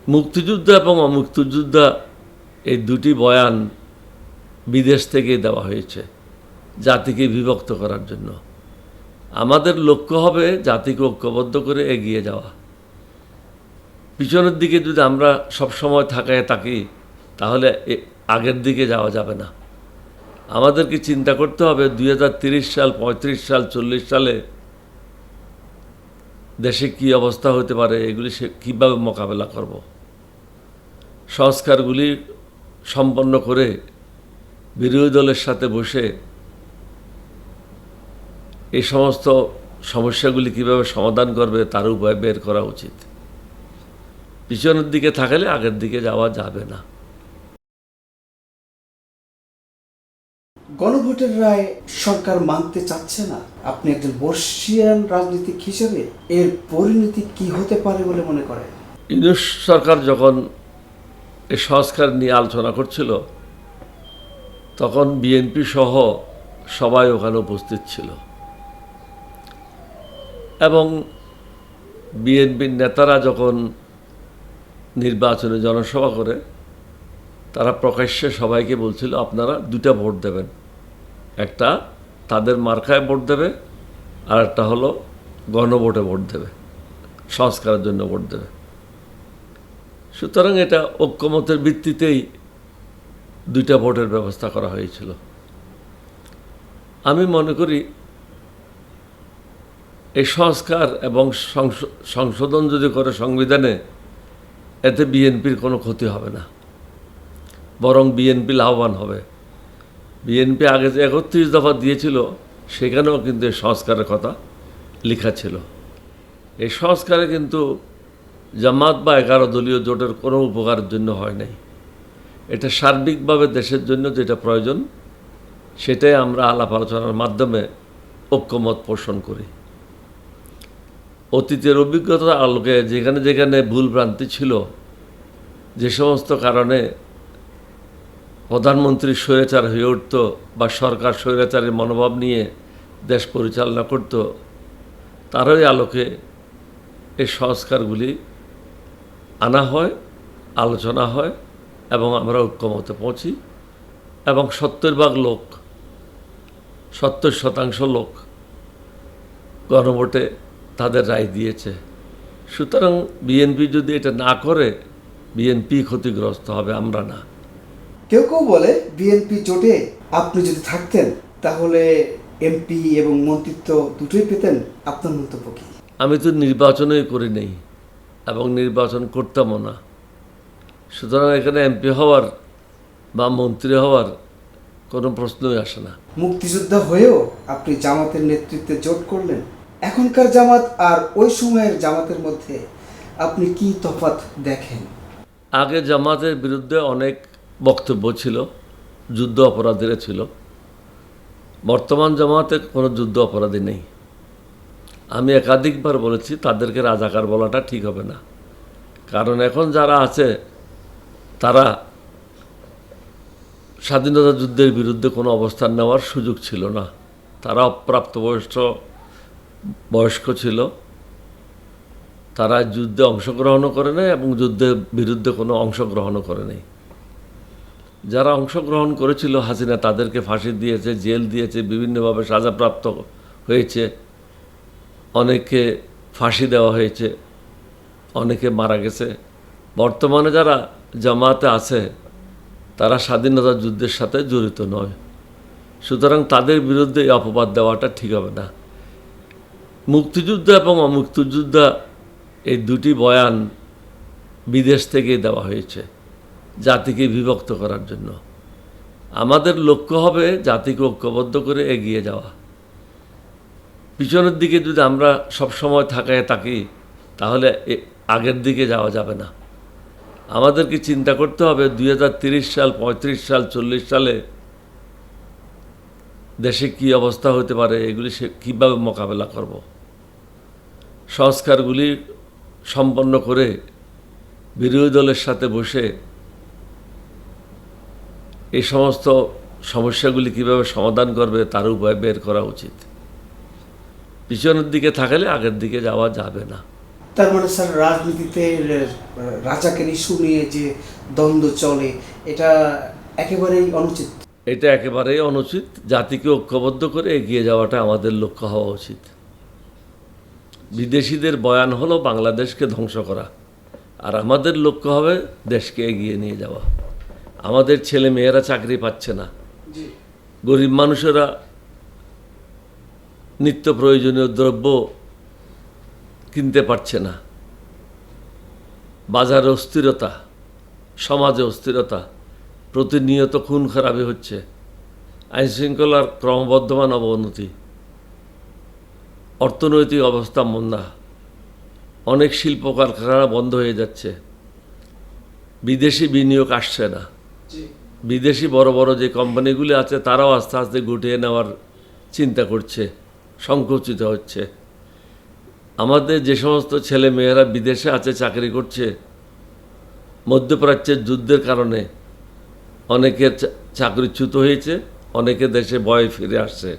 মুক্তিযুদ্ধ এবং অমুক্তিযুদ্ধ এই দুটি বয়ান বিদেশ থেকে দেওয়া হয়েছে জাতিকে বিভক্ত করার জন্য। আমাদের লক্ষ্য হবে জাতিকে ঐক্যবদ্ধ করে এগিয়ে যাওয়া। পিছনের দিকে যদি আমরা সবসময় থাকায় থাকি তাহলে আগের দিকে যাওয়া যাবে না। আমাদেরকে চিন্তা করতে হবে 2030 সাল, 35 সাল, 40 সালে দেশে কী অবস্থা হতে পারে, এগুলি কীভাবে মোকাবেলা করব। সংস্কারগুলি সম্পন্ন করে বিরোধী দলের সাথে বসে এই সমস্ত সমস্যাগুলি কীভাবে সমাধান করবে তার উপায় বের করা উচিত। পিছনের দিকে থাকলে আগের দিকে যাওয়া যাবে না। গণভোটের রায় সরকার মানতে চাচ্ছে না। আপনি একজন বর্ষিয়ান রাজনীতিক হিসেবে এর পরিণতি কি হতে পারে বলে মনে করেন? ইউনূস সরকার যখন এই সংস্কার নিয়ে আলোচনা করছিল তখন বিএনপি সহ সবাই ওখানে উপস্থিত ছিল এবং বিএনপির নেতারা যখন নির্বাচনে জনসভা করে তারা প্রকাশ্যে সবাইকে বলছিল আপনারা দুটা ভোট দেবেন, একটা তাদের মার্কায় ভোট দেবে আর একটা হলো গণভোটে ভোট দেবে, সংস্কারের জন্য ভোট দেবে। সুতরাং এটা ঐক্যমতের ভিত্তিতেই দুইটা ভোটের ব্যবস্থা করা হয়েছিল। আমি মনে করি এই সংস্কার এবং সংশোধন যদি করে সংবিধানে, এতে বিএনপির কোনো ক্ষতি হবে না, বরং বিএনপি লাভবান হবে। বিএনপি আগে যে 31 দফা দিয়েছিল সেখানেও কিন্তু এই সংস্কারের কথা লেখা ছিল। এই সংস্কারে কিন্তু জামাত বা 11 দলীয় জোটের কোনো উপকারের জন্য হয় নাই। এটা সার্বিকভাবে দেশের জন্য যেটা প্রয়োজন সেটাই আমরা আলাপ আলোচনার মাধ্যমে ঐক্যমত পোষণ করি। অতীতের অভিজ্ঞতার আলোকে যেখানে যেখানে ভুলভ্রান্তি ছিল, যে সমস্ত কারণে প্রধানমন্ত্রী স্বৈরাচার হয়ে উঠত বা সরকার স্বৈরাচারের মনোভাব নিয়ে দেশ পরিচালনা করত, তারই আলোকে এই সংস্কারগুলি আনা হয়, আলোচনা হয় এবং আমরা ঐক্যমতে পৌঁছি এবং 70% লোক গণভোটে তাদের রায় দিয়েছে। সুতরাং বিএনপি যদি এটা না করে বিএনপি ক্ষতিগ্রস্ত হবে, আমরা না। কেউ কেউ বলে বিএনপি জোটে আপনি যদি থাকতেন তাহলে এমপি এবং মন্ত্রিত্ব দুটোই পেতেন। আপনার মন্তব্য কি? আমি তো নির্বাচনই করি নেই এবং নির্বাচন করতামও না। সুতরাং এখানে এমপি হওয়ার বা মন্ত্রী হওয়ার কোনো প্রশ্নই আসে না। মুক্তিযোদ্ধা হয়েও আপনি জামাতের নেতৃত্বে জোট করলেন। এখনকার জামাত আর ওই সময়ের জামাতের মধ্যে আপনি কি তফাৎ দেখেন? আগে জামাতের বিরুদ্ধে অনেক বক্তব্য ছিল, যুদ্ধ অপরাধীরা ছিল। বর্তমান জামাতে কোনো যুদ্ধ অপরাধী নেই। আমি একাধিকবার বলেছি তাদেরকে রাজাকার বলাটা ঠিক হবে না, কারণ এখন যারা আছে তারা স্বাধীনতা যুদ্ধের বিরুদ্ধে কোনো অবস্থান নেওয়ার সুযোগ ছিল না। তারা অপ্রাপ্তবয়স্ক ছিল, তারা যুদ্ধে অংশগ্রহণও করে নাই এবং যুদ্ধের বিরুদ্ধে কোনো অংশগ্রহণও করে নাই। যারা অংশগ্রহণ করেছিল হাসিনা তাদেরকে ফাঁসি দিয়েছে, জেল দিয়েছে, বিভিন্নভাবে সাজাপ্রাপ্ত হয়েছে, অনেকে ফাঁসি দেওয়া হয়েছে, অনেকে মারা গেছে। বর্তমানে যারা জামাতে আছে তারা স্বাধীনতা যুদ্ধের সাথে জড়িত নয়। সুতরাং তাদের বিরুদ্ধে এই অপবাদ দেওয়াটা ঠিক হবে না। মুক্তিযুদ্ধ এবং অমুক্তিযুদ্ধ এই দুটি বয়ান বিদেশ থেকে দেওয়া হয়েছে জাতিকে বিভক্ত করার জন্য। আমাদের লক্ষ্য হবে জাতিকে ঐক্যবদ্ধ করে এগিয়ে যাওয়া। পিছনের দিকে যদি আমরা সবসময় থাকায় থাকি তাহলে আগের দিকে যাওয়া যাবে না। আমাদেরকে চিন্তা করতে হবে 2030 সাল, 35 সাল, 40 সালে দেশে কী অবস্থা হতে পারে, এগুলি কীভাবে মোকাবেলা করব। সংস্কারগুলি সম্পন্ন করে বিরোধী দলের সাথে বসে এই সমস্ত সমস্যাগুলি কীভাবে সমাধান করবে তার উপায় বের করা উচিত। পিছনের দিকে থাকলে আগের দিকে যাওয়া যাবে না। তার মানে স্যার রাজনীতিতে রাজাকের ইস্যু নিয়ে যে দ্বন্দ্ব চলে এটা একেবারেই অনুচিত। এটা একেবারেই অনুচিত। জাতিকে ঐক্যবদ্ধ করে এগিয়ে যাওয়াটা আমাদের লক্ষ্য হওয়া উচিত। বিদেশিদের বয়ান হলো বাংলাদেশকে ধ্বংস করা, আর আমাদের লক্ষ্য হবে দেশকে এগিয়ে নিয়ে যাওয়া। আমাদের ছেলে মেয়েরা চাকরি পাচ্ছে না, গরিব মানুষেরা নিত্য প্রয়োজনীয় দ্রব্য কিনতে পারছে না, বাজারে অস্থিরতা, সমাজে অস্থিরতা, প্রতিনিয়ত খুন খারাপি হচ্ছে, আইনশৃঙ্খলার ক্রমবর্ধমান অবনতি, অর্থনৈতিক অবস্থা মন্দা, অনেক শিল্প কারখানা বন্ধ হয়ে যাচ্ছে, বিদেশি বিনিয়োগ আসছে না, বিদেশি বড় বড় যে কোম্পানিগুলি আছে তারাও আস্তে আস্তে গুটিয়ে নেওয়ার চিন্তা করছে, সংকুচিত হচ্ছে। আমাদের যে সমস্ত ছেলে মেয়েরা বিদেশে আছে, চাকরি করছে, মধ্যপ্রাচ্যের যুদ্ধের কারণে অনেকের চাকরিচ্যুত হয়েছে, অনেকে দেশে ভয়ে ফিরে আসছে।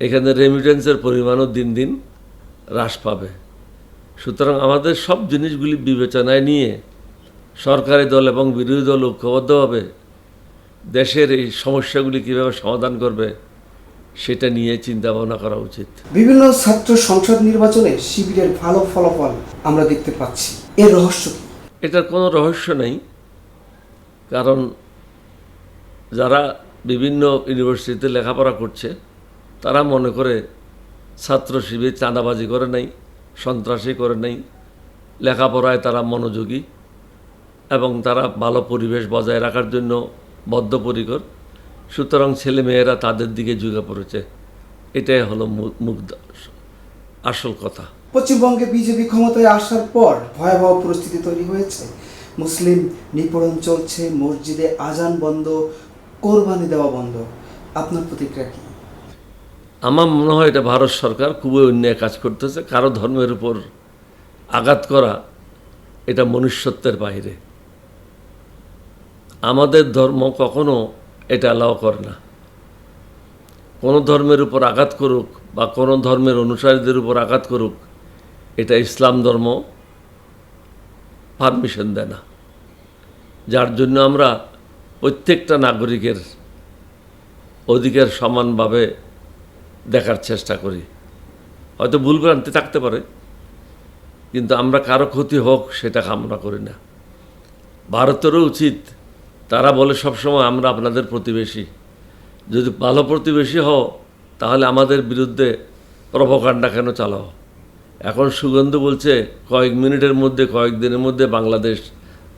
এখানে রেমিটেন্সের পরিমাণও দিন দিন হ্রাস পাবে। সুতরাং আমাদের সব জিনিসগুলি বিবেচনায় নিয়ে সরকারি দল এবং বিরোধী দল ঐক্যবদ্ধভাবে দেশের এই সমস্যাগুলি কীভাবে সমাধান করবে সেটা নিয়ে চিন্তা ভাবনা করা উচিত। বিভিন্ন ছাত্র সংসদ নির্বাচনে শিবিরের ভালো ফলাফল আমরা দেখতে পাচ্ছি, এর রহস্য কি? এটার কোনো রহস্য নেই, কারণ যারা বিভিন্ন ইউনিভার্সিটিতে লেখাপড়া করছে তারা মনে করে ছাত্র শিবির চাঁদাবাজি করে নাই, সন্ত্রাসী করে নাই, লেখাপড়ায় তারা মনোযোগী এবং তারা ভালো পরিবেশ বজায় রাখার জন্য বদ্ধপরিকর। সুতরাং ছেলে মেয়েরা তাদের দিকে ঝুঁকে পড়েছে, এটাই হলো আসল কথা। পশ্চিমবঙ্গে বিজেপি ক্ষমতায় আসার পর ভয়াবহ পরিস্থিতি তৈরি হয়েছে। মুসলিম নিপীড়ন চলছে, মসজিদে আজান বন্ধ, কোরবানি দেওয়া বন্ধ। আপনার প্রতিক্রিয়া কি? আমার মনে হয় এটা ভারত সরকার খুবই অন্যায় কাজ করতেছে। কারো ধর্মের উপর আঘাত করা এটা মনুষ্যত্বের বাইরে। আমাদের ধর্ম কখনো এটা অ্যালাউ করে না। কোনো ধর্মের উপর আঘাত করুক বা কোনো ধর্মের অনুসারীদের উপর আঘাত করুক, এটা ইসলাম ধর্ম পারমিশন দেয় না। যার জন্য আমরা প্রত্যেকটা নাগরিকের অধিকার সমানভাবে দেখার চেষ্টা করি। হয়তো ভুলভ্রান্তি থাকতে পারে, কিন্তু আমরা কারো ক্ষতি হোক সেটা কামনা করি না। ভারতেরও উচিত, তারা বলে সবসময় আমরা আপনাদের প্রতিবেশী, যদি ভালো প্রতিবেশী হও তাহলে আমাদের বিরুদ্ধে প্রোপাগান্ডা কেন চালাও? এখন সুগন্ধ বলছে কয়েক মিনিটের মধ্যে, কয়েকদিনের মধ্যে বাংলাদেশ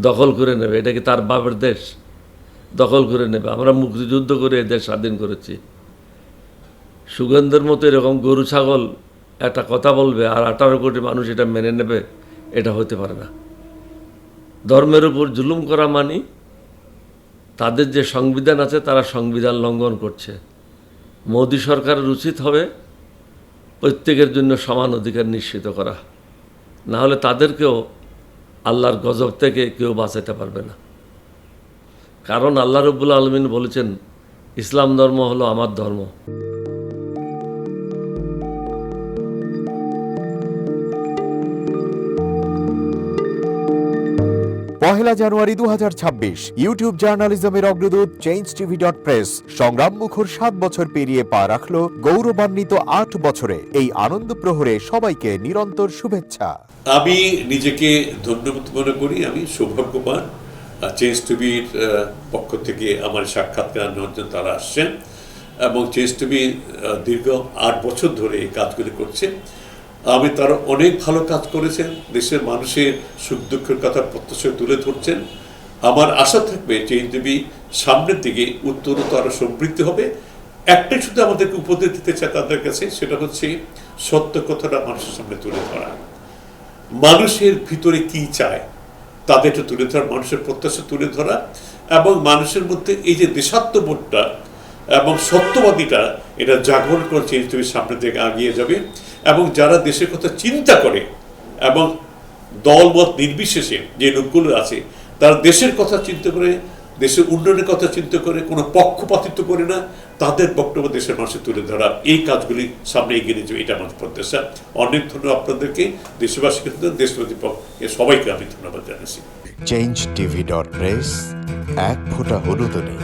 দখল করে নেবে। এটা কি তার বাপের দেশ? দখল করে নেবে। আমরা মুক্তিযুদ্ধ করে এদের স্বাধীন করেছি। সুগন্ধের মতো এরকম গরু ছাগল একটা কথা বলবে আর 18 কোটি মানুষ এটা মেনে নেবে, এটা হতে পারে না। ধর্মের উপর জুলুম করা মানে তাদের যে সংবিধান আছে তারা সংবিধান লঙ্ঘন করছে। মোদী সরকারের উচিত হবে প্রত্যেকের জন্য সমান অধিকার নিশ্চিত করা, না হলে তাদেরকেও আল্লাহর গজব থেকে কেউ বাঁচাতে পারবে না। কারণ আল্লাহ রাব্বুল আলামিন বলেছেন, ইসলাম ধর্ম হলো আমার ধর্ম। পহেলা জানুয়ারি 2026 ইউটিউব জার্নালিজমের অগ্রদূত changeTV.press সংগ্রাম মুখর 7 বছর পেরিয়ে পা রাখলো গৌরবান্বিত 8 বছরে। এই আনন্দ প্রহরে সবাইকে নিরন্তর শুভেচ্ছা। আমি নিজেকে ধন্যবাদ মনে করি। আমি সৌভাগ্যবান, চেঞ্জ টিভির পক্ষ থেকে আমার সাক্ষাৎকার নেওয়ার জন্য তারা আসছেন এবং চেঞ্জ টিভি দীর্ঘ 8 বছর ধরে এই কাজগুলি করছে। আমি তারা অনেক ভালো কাজ করেছেন, দেশের মানুষের সুখ দুঃখের কথা প্রত্যক্ষ তুলে ধরছেন। আমার আশা থাকবে চেঞ্জ টিভি সামনের দিকে উত্তরোত্তর আরও সমৃদ্ধ হবে। একটাই শুধু আমাদেরকে উপদেশ দিতে চায় তাদের কাছে, সেটা হচ্ছে সত্য কথাটা মানুষের সামনে তুলে ধরা, মানুষের ভিতরে কি চায় তাদেরটা তুলে ধরা, মানুষের প্রত্যাশা তুলে ধরা এবং মানুষের মধ্যে এই যে দেশাত্মবোধটা এবং সত্যবাদীটা এটা জাগরণ করে চেঞ্জ টিভির সামনের দিকে এগিয়ে যাবে। এবং যারা দেশের কথা চিন্তা করে এবং দলমত নির্বিশেষে যে লোকগুলো আছে তারা দেশের কথা চিন্তা করে দেশের উন্নয়নের কথা চিন্তা করে, কোনো পক্ষপাতিত্ব করে না, তাদের বক্তব্য দেশের মানুষের তুলে ধরা, এই কাজগুলি সামনে এগিয়ে নিয়ে যাবে, এটা আমার প্রত্যাশা। অনেক ধন্যবাদ আপনাদেরকে, দেশবাসীকে, দেশবাসী সবাইকে আমি ধন্যবাদ জানাচ্ছি। changeTV.press, এক ফোঁটা হলুদ নেই।